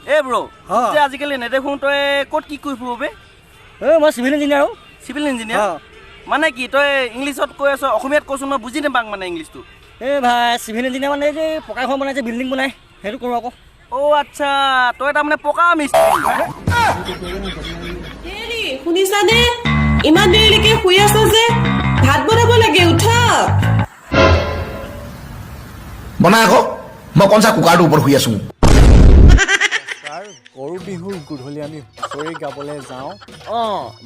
এ ব্ৰ যে আজিকালি নেদেখোঁ তই ক'ত কি কৰি ফুৰ বে মই চিভিল ইঞ্জিনিয়াৰ চিভিল ইঞ্জিনিয়াৰ মানে কি তই ইংলিছত কৈ আছ অসমীয়াত কৈছোঁ মই বুজি নাপাওঁ মানে ইংলিছটো ভাই চিভিল ইঞ্জিনিয়াৰ মানে যে পকা ঘৰ বনাই যে বিল্ডিং বনাই সেইটো কৰোঁ আকৌ আচ্ছা তই তাৰমানে পকা মিস্ত্ৰী শুনিছানে ইমান দেৰিলৈকে শুই আছ যে ভাত বনাব লাগে উঠা বনাই আকৌ মই কনচা কুকাৰটোৰ ওপৰত শুই আছো গৰু বিহুৰ গধূলি আমি হুঁচৰি গাবলৈ যাওঁ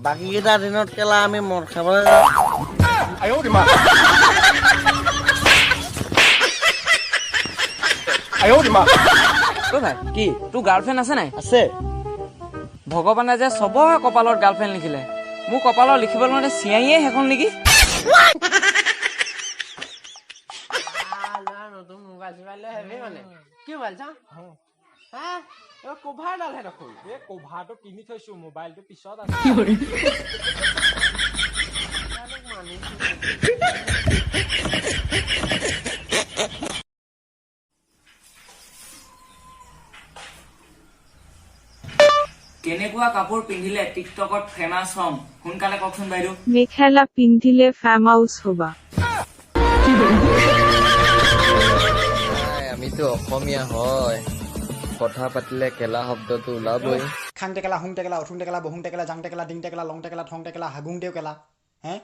বাকীকেইটা দিনত কেলা আমি মদ খাবলৈ যাওঁ ভাই কি তোৰ গাৰ্লফ্ৰেণ্ড আছে নাই আছে ভগৱানে যে চবৰে কপালত গাৰ্লফ্ৰেণ্ড লিখিলে মোৰ কপালত লিখিবলৈ মানে চিঞাইয়ে সেইখন নেকি নতুন মোবাইল চোবাইল হেভি মানে কি মোবাইল চাওঁ কভাৰডালহে দেখোন এই কভাৰটো কিনি থৈছো মোবাইলটো পিছত কেনেকুৱা কাপোৰ পিন্ধিলে টিকটকত ফেমাছ হ'ম সোনকালে কওকচোন বাইদেউ মেখেলা পিন্ধিলে ফেমাউচ হবা আমিতো অসমীয়া হয় কথা পাতিলে কেলা শব্দটো ওলাবই খাং টেকেলা হুং টেকেলা উঠোং টেকেলা বহুং টেকেলা জাং টেকেলা ডিং টেকেলা লং টেকেলা থং টেকেলা হাগুং দেও কেলা হে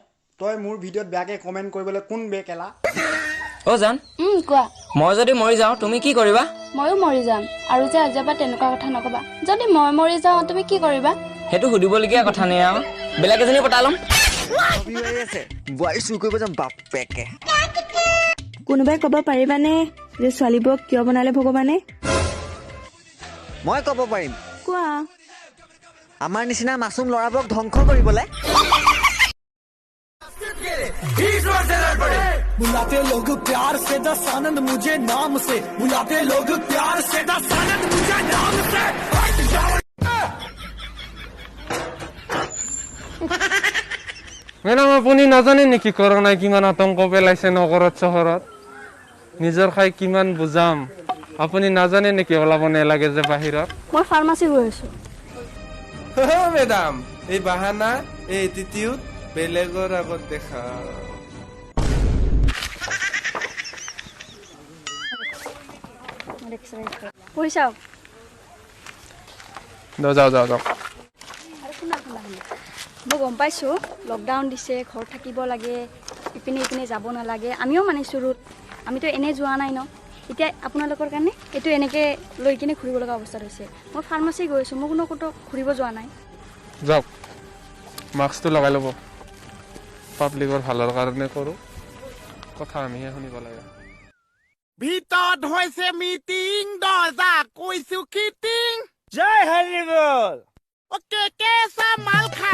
তই মোৰ ভিডিঅ'ত বেয়াকে কমেণ্ট কৰিবলৈ কোন বে কেলা জান কোৱা মই যদি মৰি যাওঁ তুমি কি কৰিবা ময়ো মৰি যাম আৰু যে আজিৰ পৰা তেনেকুৱা কথা নকবা যদি মই মৰি যাওঁ তুমি কি কৰিবা সেইটো সুধিবলগীয়া কথা নাই আৰু বেলেগ এজনী পতা ল'ম বোৱাৰী চুৰ কৰিব যাম বাপেকে কোনোবাই ক'ব পাৰিবানে যে ছোৱালীবোৰক কিয় বনালে ভগৱানে মই ক'ব পাৰিম কোৱা আমাৰ নিচিনা মাছুম ল'ৰাবোৰক ধ্বংস কৰিবলৈ बुलाते लोग प्यार से दस आनंद मुझे नाम से बुलाते लोग प्यार से दस आनंद मुझे नाम से মেডাম আপুনি নাজানে নেকি কৰোণাই কিমান আতংক পেলাইছে নগৰত চহৰত নিজৰ খাই কিমান বুজাম আপুনি নাজানে নেকি ওলাব নালাগে যে বাহিৰত মই ফাৰ্মাচী গৈ আছো মেডাম এই বাহানা এই এটিটিউড বেলেগৰ আগত দেখা পঢ়িছাও যাওঁ মই গম পাইছোঁ লকডাউন দিছে ঘৰত থাকিব লাগে ইপিনে যাব নালাগে আমিও মানিছোঁ ৰুট আমিতো এনেই যোৱা নাই ন এতিয়া আপোনালোকৰ কাৰণে এইটো এনেকৈ লৈ কিনে ঘূৰিব লগা অৱস্থাত হৈছে মই ফাৰ্মাচী গৈ আছোঁ মই ক'তো ঘূৰিব যোৱা নাই যাওক মাস্কটো লগাই ল'ব পাব্লিকৰ ভালৰ কাৰণে কৰোঁ কথা আমিহে শুনিব লাগে ভিতৰত হৈছে মিটিং দৰ্জা কৈছো কিটিং জয় হৰি বল অকে কেঁচা মাল খাই